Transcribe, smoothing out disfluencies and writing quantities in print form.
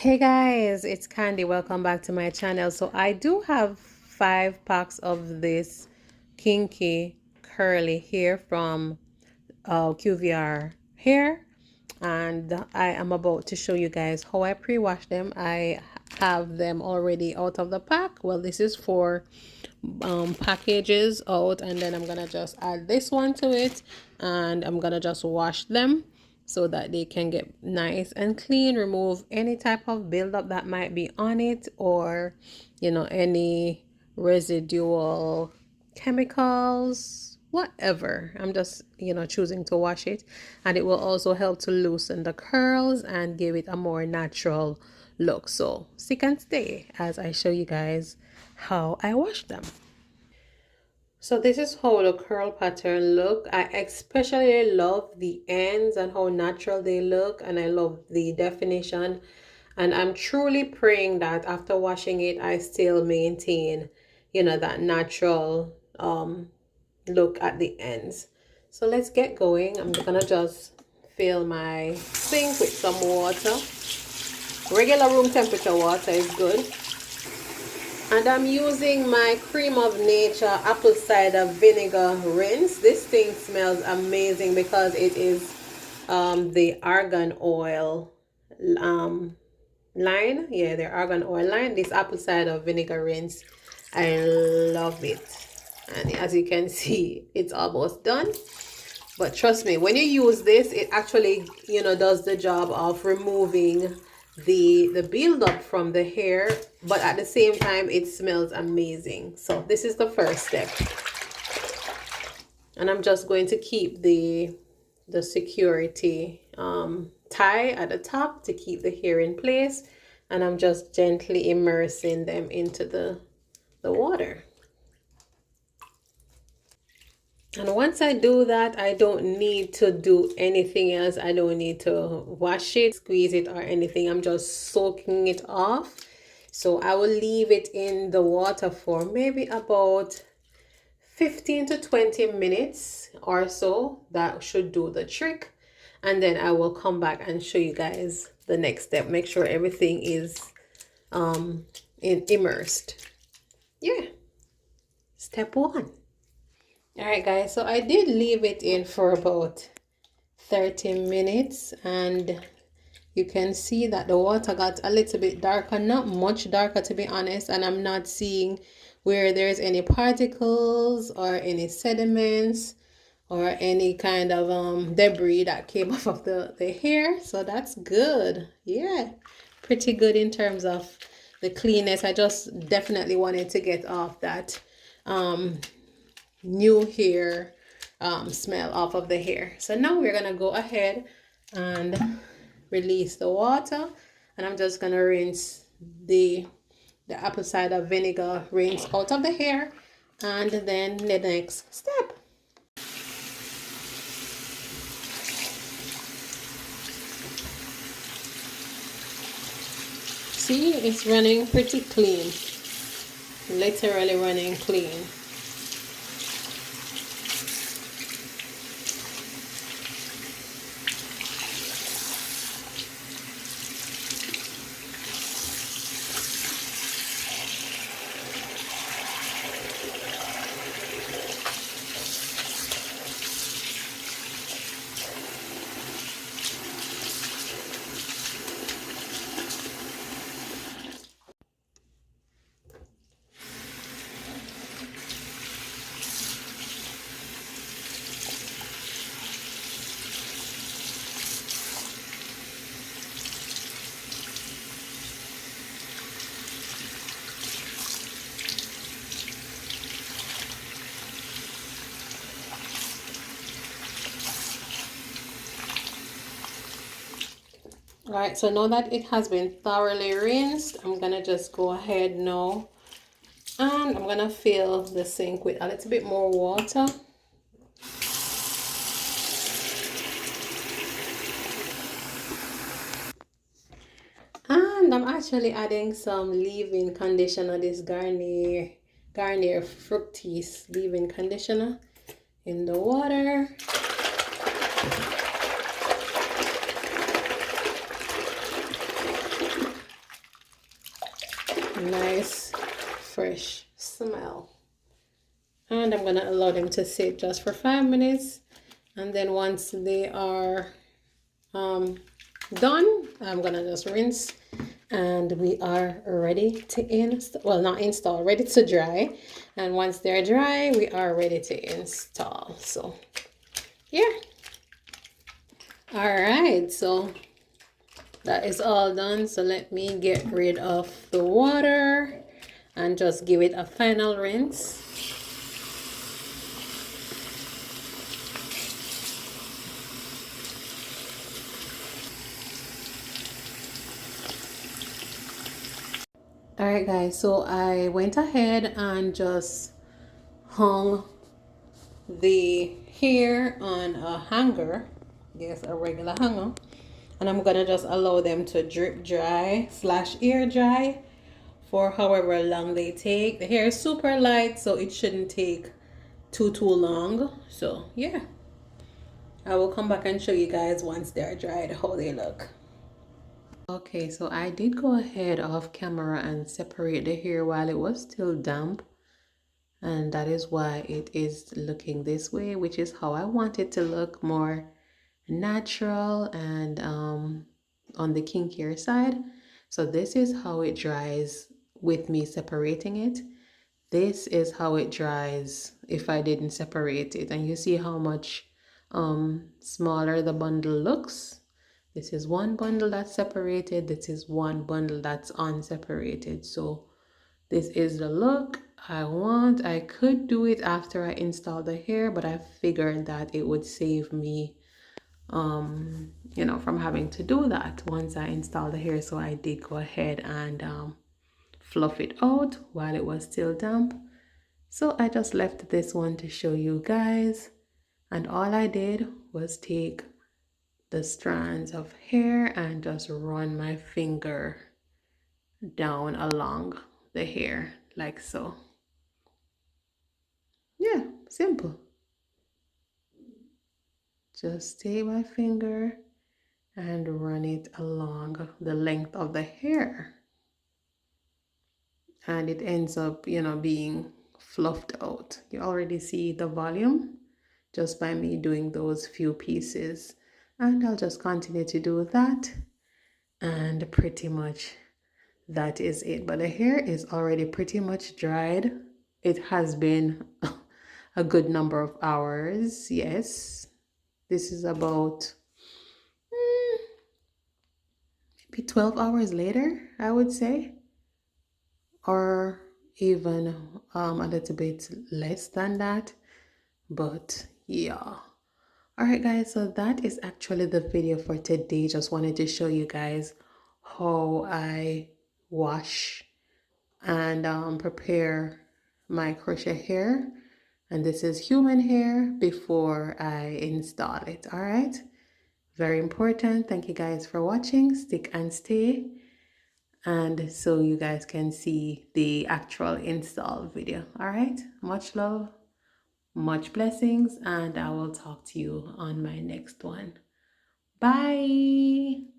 Hey guys, it's Candy. Welcome back to my channel. So I do have 5 packs of this kinky curly hair from QVR hair, and I am about to show you guys how I pre-wash them. I have them already out of the pack. Well, this is for packages out, and then I'm gonna just add this one to it, and I'm gonna just wash them so that they can get nice and clean, remove any type of buildup that might be on it, or any residual chemicals, whatever. I'm just choosing to wash it, and it will also help to loosen the curls and give it a more natural look. So stick and stay as I show you guys how I wash them. So this is how the curl pattern look. I especially love the ends and how natural they look, and I love the definition, and I'm truly praying that after washing it I still maintain that natural look at the ends. So let's get going. I'm gonna just fill my sink with some water. Regular room temperature water is good. And I'm using my Cream of Nature apple cider vinegar rinse. This thing smells amazing because it is the argan oil line. Yeah, the argan oil line. This apple cider vinegar rinse, I love it. And as you can see, it's almost done. But trust me, when you use this, it actually does the job of removing the buildup from the hair, but at the same time it smells amazing. So this is the first step, and I'm just going to keep the security tie at the top to keep the hair in place, and I'm just gently immersing them into the water. And once I do that, I don't need to do anything else. I don't need to wash it, squeeze it, or anything. I'm just soaking it off. So I will leave it in the water for maybe about 15 to 20 minutes or so. That should do the trick. And then I will come back and show you guys the next step. Make sure everything is immersed. Yeah. Step 1. All right guys, so I did leave it in for about 30 minutes, and you can see that the water got a little bit darker, not much darker to be honest, and I'm not seeing where there's any particles or any sediments or any kind of debris that came off of the hair. So that's good. Yeah, pretty good in terms of the cleanness. I just definitely wanted to get off that new hair smell off of the hair. So now we're gonna go ahead and release the water, and I'm just gonna rinse the apple cider vinegar rinse out of the hair, and then the next step. See, it's running pretty clean, literally running clean. All right, so now that it has been thoroughly rinsed, I'm gonna just go ahead now, and I'm gonna fill the sink with a little bit more water. And I'm actually adding some leave-in conditioner, this Garnier Fructis leave-in conditioner in the water. nice fresh smell. And I'm gonna allow them to sit just for 5 minutes, and then once they are done, I'm gonna just rinse, and we are ready to install. Well, not install, ready to dry. And once they're dry, we are ready to install. So yeah. All right, so that is all done. So let me get rid of the water and just give it a final rinse. All right, guys, so I went ahead and just hung the hair on a hanger, yes, a regular hanger, and I'm gonna just allow them to drip dry slash air dry for however long they take. The hair is super light, so it shouldn't take too long. So yeah, I will come back and show you guys once they're dried how they look. Okay, so I did go ahead off camera and separate the hair while it was still damp, and that is why it is looking this way, which is how I want it to look, more natural and on the kinkier side. So this is how it dries with me separating it. This is how it dries if I didn't separate it, and you see how much smaller the bundle looks. This is one bundle that's separated, this is one bundle that's unseparated. So this is the look I want. I could do it after I install the hair, but I figured that it would save me from having to do that once I install the hair. So I did go ahead and fluff it out while it was still damp. So I just left this one to show you guys, and all I did was take the strands of hair and just run my finger down along the hair like so. Yeah, simple. Just take my finger and run it along the length of the hair, and it ends up being fluffed out. You already see the volume just by me doing those few pieces, and I'll just continue to do that, and pretty much that is it. But the hair is already pretty much dried. It has been a good number of hours. Yes, this is about maybe 12 hours later, I would say, or even a little bit less than that. But yeah. All right, guys, so that is actually the video for today. Just wanted to show you guys how I wash and prepare my crochet hair. And this is human hair before I install it. All right, very important. Thank you guys for watching. Stick and stay, and so you guys can see the actual install video. All right, much love, much blessings, and I will talk to you on my next one. Bye.